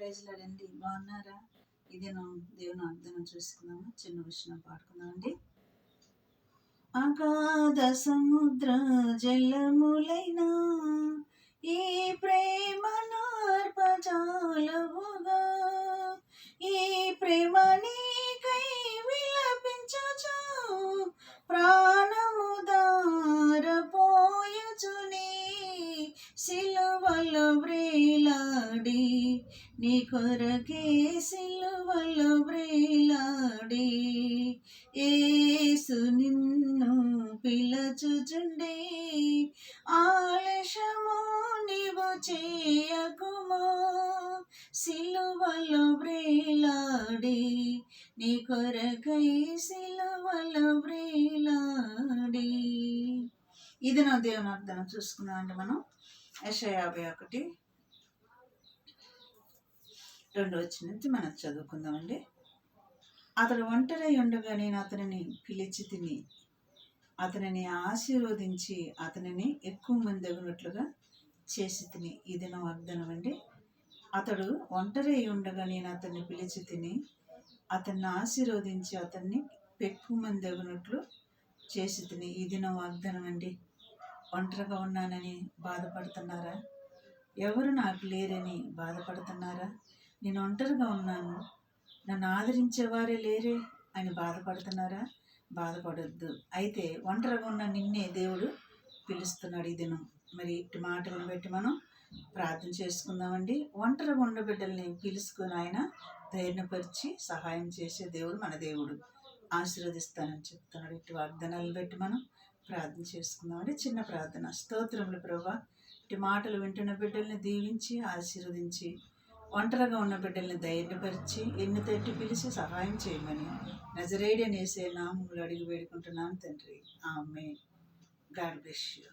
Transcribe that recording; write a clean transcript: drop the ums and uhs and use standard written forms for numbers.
ప్రైజ్లాడండి. బాగున్నారా? ఇదేనా దేవుని అర్థం చూసుకుందామా? చిన్న విషయం పాడుకుందామండి. అగాధ సముద్ర జలములైనా ఈ ప్రేమ నార్పజాలవుగా, ఈ ప్రేమ నీకై విలపించుచు ప్రాణము దారపోయుచుని సిలువలో వ్రేలాడి, నీ కొరకే సిలువలో వ్రేలాడి యేసు నిన్ను పిలచుచుండే, ఆలస్యము నీవు చేయకుమా, సిలువలో వ్రేలాడి నీ కొరకై సిలువలో వ్రేలాడి. ఇది నా దేవుని అర్థం చూసుకున్నాం అండి. మనం యెషయా 51:2 మనం చదువుకుందామండి. అతడు ఒంటరి ఉండగా నేను అతనిని పిలిచి తిని అతనిని ఆశీర్వదించి అతనిని ఎక్కువ మంది అగినట్లుగా చేసి తిని. ఇది నా వాగ్దానం అండి. అతడు ఒంటరి ఉండగా నేను అతన్ని పిలిచి తిని అతన్ని ఆశీర్వదించి అతన్ని ఎక్కువ మంది అగినట్లు చేసి తిని. ఇది నా వాగ్దానం అండి. ఒంటరిగా ఉన్నానని బాధపడుతున్నారా? ఎవరు నాకు లేరని బాధపడుతున్నారా? నేను ఒంటరిగా ఉన్నాను, నన్ను ఆదరించేవారే లేరే అని బాధపడుతున్నారా? బాధపడొద్దు. అయితే ఒంటరిగా ఉన్న నిన్నే దేవుడు పిలుస్తున్నాడు ఈ దినం. మరి ఇటు మాటలను బట్టి మనం ప్రార్థన చేసుకుందామండి. ఒంటరిగా ఉన్న బిడ్డల్ని పిలుచుకొని ఆయన ధైర్యపరిచి సహాయం చేసే దేవుడు మన దేవుడు. ఆశీర్వదిస్తానని చెప్తున్నాడు. ఇటు వాగ్దానాలను బట్టి మనం ప్రార్థన చేసుకుందామండి. చిన్న ప్రార్థన. స్తోత్రములు ప్రభువా, ఇటు మాటలు వింటున్న బిడ్డల్ని దీవించి ఆశీర్వదించి ఒంటరిగా ఉన్న బిడ్డల్ని ధైర్యపరిచి ఎన్ను తట్టి పిలిచి సహాయం చేయమని నజరేయుడైన యేసయ్య నామములో అడిగి వేడుకుంటున్నాను తండ్రి. ఆమేన్. God bless you.